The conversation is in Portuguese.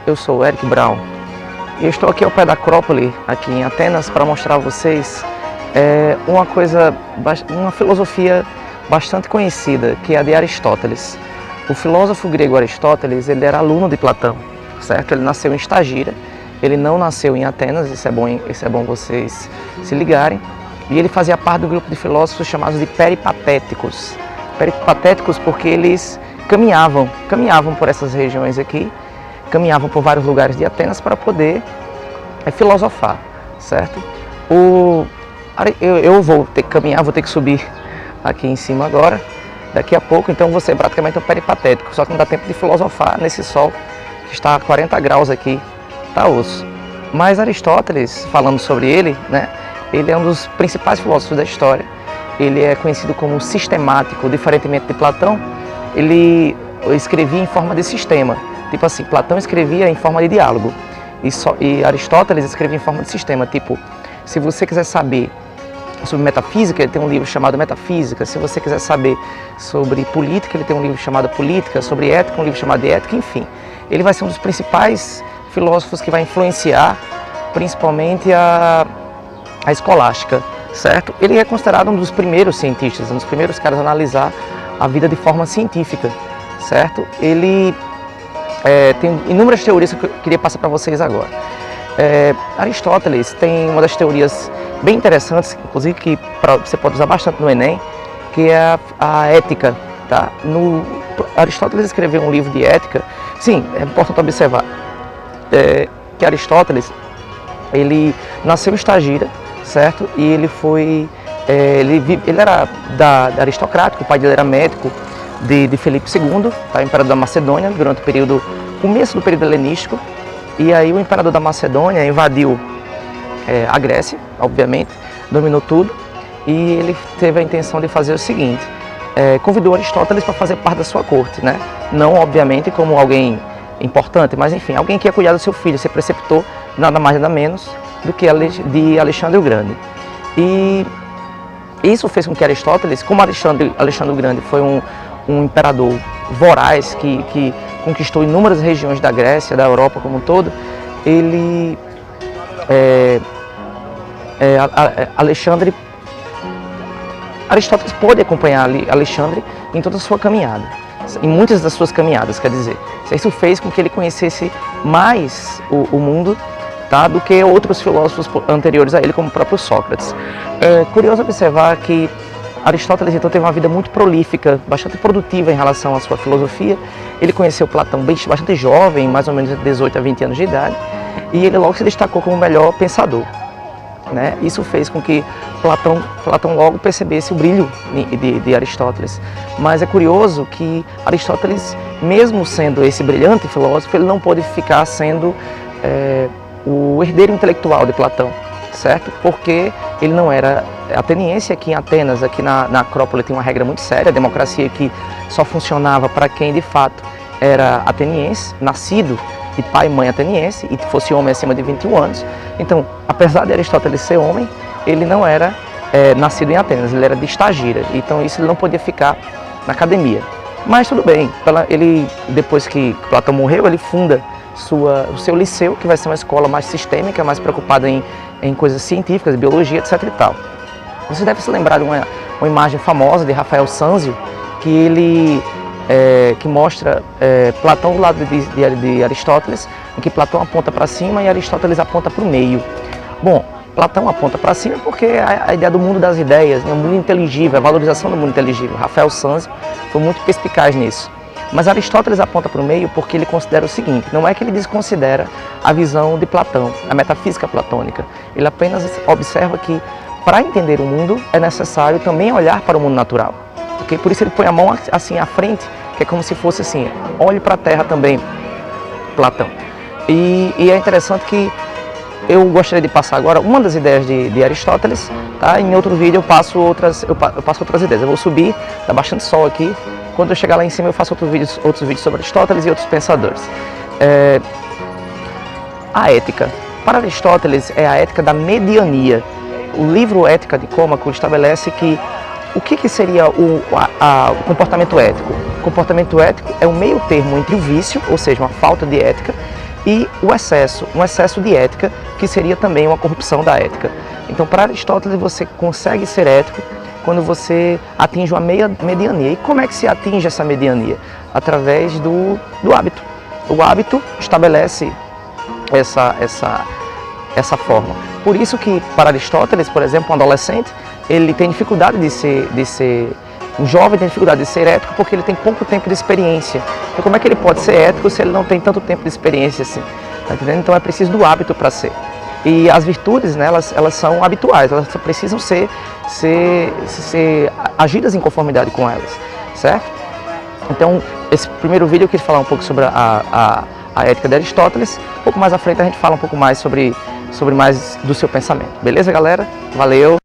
Eu sou o Eric Brown e eu estou aqui ao pé da Acrópole, aqui em Atenas, para mostrar a vocês uma filosofia bastante conhecida, que é a de Aristóteles. O filósofo grego Aristóteles, ele era aluno de Platão, certo? Ele nasceu em Estagira, ele não nasceu em Atenas, isso é bom vocês se ligarem, e ele fazia parte do grupo de filósofos chamados de peripatéticos. Peripatéticos porque eles caminhavam por essas regiões aqui, caminhavam por vários lugares de Atenas para poder filosofar, certo? Eu vou ter que caminhar, vou ter que subir aqui em cima agora, daqui a pouco, então você é praticamente um peripatético, só que não dá tempo de filosofar nesse sol que está a 40 graus aqui, tá osso. Mas Aristóteles, falando sobre ele, né, ele é um dos principais filósofos da história, ele é conhecido como sistemático, diferentemente de Platão, ele escrevia em forma de sistema, tipo assim, Platão escrevia em forma de diálogo, e Aristóteles escrevia em forma de sistema, tipo, se você quiser saber sobre metafísica, ele tem um livro chamado Metafísica, se você quiser saber sobre política, ele tem um livro chamado Política, sobre ética, um livro chamado de Ética, enfim. Ele vai ser um dos principais filósofos que vai influenciar principalmente a escolástica, certo? Ele é considerado um dos primeiros cientistas, um dos primeiros caras a analisar a vida de forma científica, certo? Ele tem inúmeras teorias que eu queria passar para vocês agora. Aristóteles tem uma das teorias bem interessantes, inclusive que você pode usar bastante no Enem, que é a ética. Tá? Aristóteles escreveu um livro de ética. Sim, é importante observar que Aristóteles ele nasceu em Estagira, certo? E ele foi ele era aristocrático, o pai dele era médico de Filipe II, tá? Imperador da Macedônia, durante o começo do período helenístico. E aí o imperador da Macedônia invadiu a Grécia, obviamente, dominou tudo, e ele teve a intenção de fazer o seguinte, convidou Aristóteles para fazer parte da sua corte, né? Não, obviamente, como alguém importante, mas enfim, alguém que ia cuidar do seu filho, ser preceptor, nada mais nada menos do que de Alexandre o Grande. E isso fez com que Aristóteles, como Alexandre o Grande foi um imperador voraz que conquistou inúmeras regiões da Grécia, da Europa como um todo, Aristóteles pôde acompanhar Alexandre em toda a sua caminhada, em muitas das suas caminhadas, quer dizer. Isso fez com que ele conhecesse mais o mundo, tá, do que outros filósofos anteriores a ele, como o próprio Sócrates. É curioso observar que Aristóteles então teve uma vida muito prolífica, bastante produtiva em relação à sua filosofia. Ele conheceu Platão bastante jovem, mais ou menos de 18 a 20 anos de idade, e ele logo se destacou como o melhor pensador, né? Isso fez com que Platão logo percebesse o brilho de Aristóteles. Mas é curioso que Aristóteles, mesmo sendo esse brilhante filósofo, ele não pôde ficar sendo o herdeiro intelectual de Platão, certo? Porque ele não era ateniense. Aqui em Atenas, aqui na Acrópole, tem uma regra muito séria, a democracia que só funcionava para quem de fato era ateniense, nascido de pai e mãe ateniense, e fosse homem acima de 21 anos. Então, apesar de Aristóteles ser homem, ele não era nascido em Atenas, ele era de Estagira, então isso ele não podia ficar na academia. Mas tudo bem, depois que Platão morreu, ele funda o seu liceu, que vai ser uma escola mais sistêmica, mais preocupada em coisas científicas, biologia, etc. e tal. Você deve se lembrar de uma imagem famosa de Rafael Sanzio, que mostra Platão do lado de Aristóteles, em que Platão aponta para cima e Aristóteles aponta para o meio. Bom, Platão aponta para cima porque a ideia do mundo das ideias, né, o mundo inteligível, a valorização do mundo inteligível. Rafael Sanzio foi muito perspicaz nisso. Mas Aristóteles aponta para o meio porque ele considera o seguinte, não é que ele desconsidera a visão de Platão, a metafísica platônica. Ele apenas observa que para entender o mundo é necessário também olhar para o mundo natural. Okay? Por isso ele põe a mão assim à frente, que é como se fosse assim, olhe para a Terra também, Platão. E é interessante que eu gostaria de passar agora uma das ideias de Aristóteles, tá? Em outro vídeo eu passo outras ideias. Eu vou subir, dá bastante sol aqui. Quando eu chegar lá em cima eu faço outros vídeos sobre Aristóteles e outros pensadores. A ética. Para Aristóteles é a ética da mediania. O livro Ética de Nicômaco estabelece que o que seria o comportamento ético? O comportamento ético é um meio termo entre o vício, ou seja, uma falta de ética, e o excesso, um excesso de ética, que seria também uma corrupção da ética. Então, para Aristóteles, você consegue ser ético quando você atinge uma mediania. E como é que se atinge essa mediania? Através do hábito. O hábito estabelece essa forma. Por isso que, para Aristóteles, por exemplo, um adolescente, ele tem dificuldade um jovem tem dificuldade de ser ético porque ele tem pouco tempo de experiência. Então, como é que ele pode ser ético se ele não tem tanto tempo de experiência assim? Tá entendendo? Então, é preciso do hábito para ser. E as virtudes, né, elas são habituais, elas precisam ser agidas em conformidade com elas, certo? Então, esse primeiro vídeo eu queria falar um pouco sobre a ética de Aristóteles. Um pouco mais à frente a gente fala um pouco mais sobre mais do seu pensamento. Beleza, galera? Valeu!